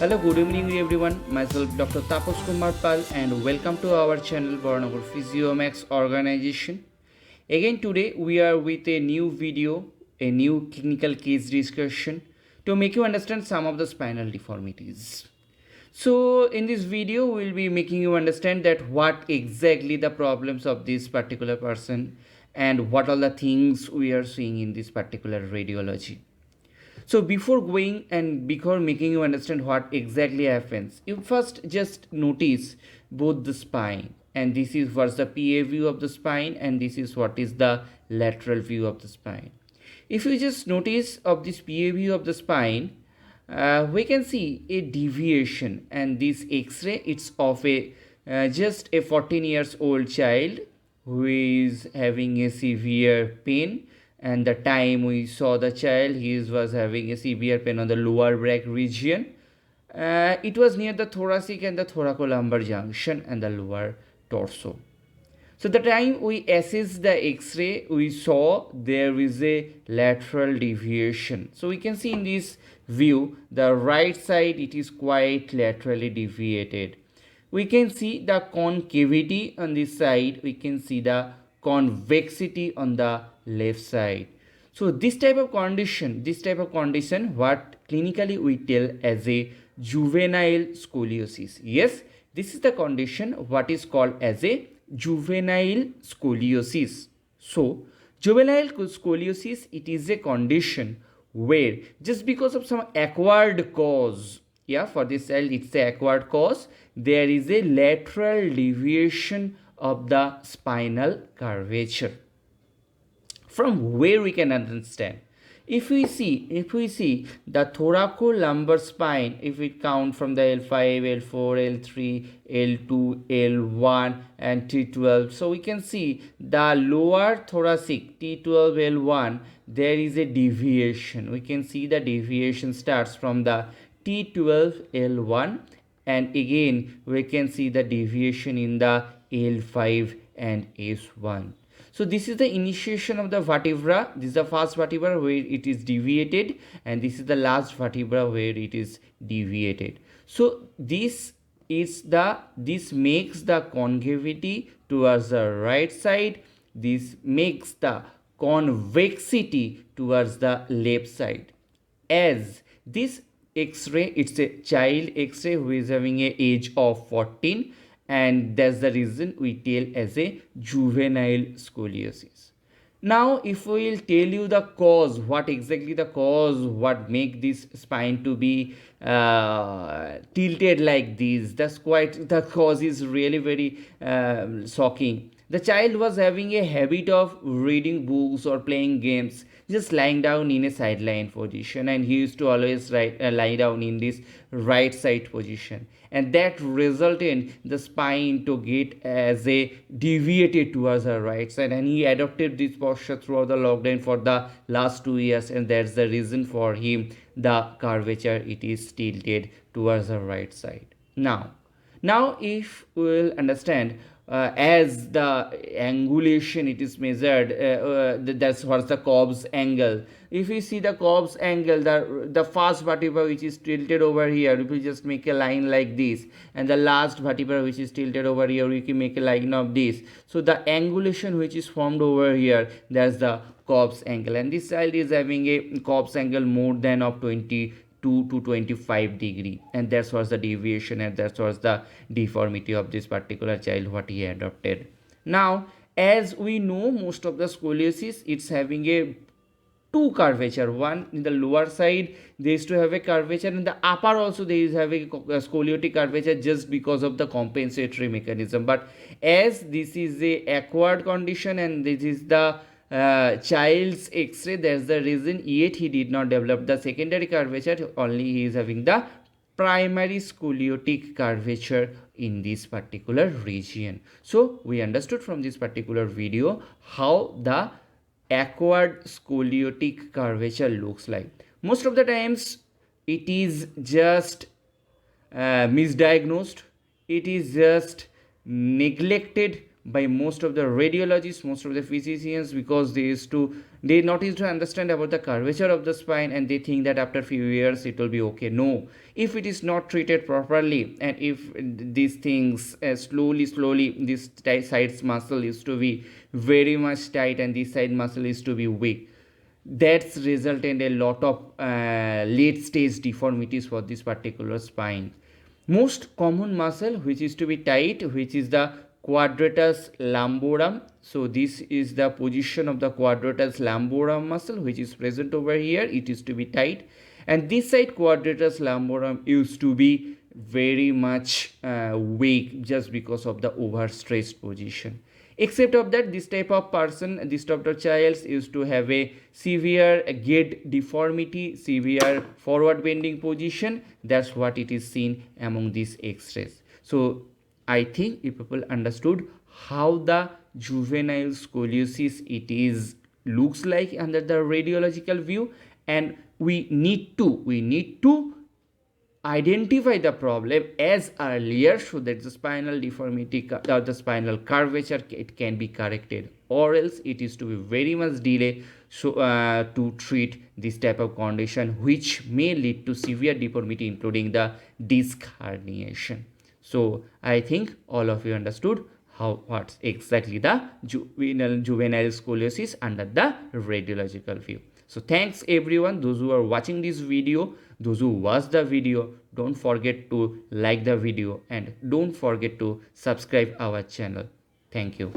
Hello, good evening everyone. Myself Dr. Tapas Kumar Pal and welcome to our channel Baranagar Physiomax organization. Again today we are with a new video, a new clinical case discussion to make you understand some of the spinal deformities. So in this video we will be making you understand that what exactly the problems of this particular person and what are the things we are seeing in this particular radiology. So before going and before making you understand what exactly happens, you first just notice both the spine, and this is what's the PA view of the spine and this is what is the lateral view of the spine. If you just notice of this PA view of the spine, we can see a deviation, and this X-ray it's of a just a 14 years old child who is having a severe pain, and the time we saw the child he was having a severe pain on the lower back region. It was near the thoracic and the thoracolumbar junction and the lower torso. So the time we assessed the X-ray, we saw there is a lateral deviation. So we can see in this view, the right side it is quite laterally deviated. We can see the concavity on this side. We can see the convexity on the left side. So this type of condition, what clinically we tell as a juvenile scoliosis. Yes, this is the condition what is called as a juvenile scoliosis. So juvenile scoliosis, it is a condition where just because of some acquired cause, for this child it's a acquired cause, there is a lateral deviation of the spinal curvature. From where we can understand, if we see the thoracolumbar spine, if we count from the L5, L4, L3, L2, L1 and T12, so we can see the lower thoracic T12, L1, there is a deviation. We can see the deviation starts from the T12, L1, and again we can see the deviation in the L5 and S1. So this is the initiation of the vertebra. This is the first vertebra where it is deviated, and this is the last vertebra where it is deviated. So this makes the concavity towards the right side. This makes the convexity towards the left side. As this X-ray, it's a child X-ray who is having an age of 14, and that's the reason we tell as a juvenile scoliosis. Now if we will tell you the cause, what exactly the cause, what make this spine to be tilted like this, the cause is really very shocking. The child was having a habit of reading books or playing games, just lying down in a sideline position, and he used to always lie down in this right side position, and that resulted in the spine to get as a deviated towards the right side, and he adopted this posture throughout the lockdown for the last 2 years, and that's the reason for him the curvature it is tilted towards the right side. Now if we will understand, as the angulation it is measured, that's what's the Cobb's angle. If we see the Cobb's angle, the first vertebra which is tilted over here, if we just make a line like this, and the last vertebra which is tilted over here, we can make a line of this. So the angulation which is formed over here, that's the Cobb's angle, and this child is having a Cobb's angle more than of 22 to 25 degree, and that's was the deviation, and that was the deformity of this particular child what he adopted. Now as we know, most of the scoliosis it's having a two curvature. One in the lower side they used to have a curvature, and the upper also they is having a scoliotic curvature just because of the compensatory mechanism. But as this is a acquired condition and this is the child's X-ray, that's the reason yet he did not develop the secondary curvature, only he is having the primary scoliotic curvature in this particular region. So we understood from this particular video how the acquired scoliotic curvature looks like. Most of the times it is just misdiagnosed, it is just neglected by most of the radiologists, most of the physicians, because they not used to understand about the curvature of the spine, and they think that after few years it will be okay. No, if it is not treated properly, and if these things slowly this side muscle is to be very much tight and this side muscle is to be weak, that's result in a lot of late stage deformities for this particular spine. Most common muscle which is to be tight, which is the quadratus lumborum. So this is the position of the quadratus lumborum muscle which is present over here. It is to be tight, and this side quadratus lumborum used to be very much weak just because of the overstretched position. Except of that, this type of person, this type of child used to have a severe gait deformity, severe forward bending position. That's what it is seen among these x-rays. So I think if people understood how the juvenile scoliosis it is looks like under the radiological view, and we need to identify the problem as earlier so that the spinal deformity or the spinal curvature it can be corrected, or else it is to be very much delay so to treat this type of condition which may lead to severe deformity including the disc herniation. So I think all of you understood what's exactly the juvenile scoliosis under the radiological view. So thanks everyone, those who are watching this video, those who watched the video, don't forget to like the video and don't forget to subscribe our channel. Thank you.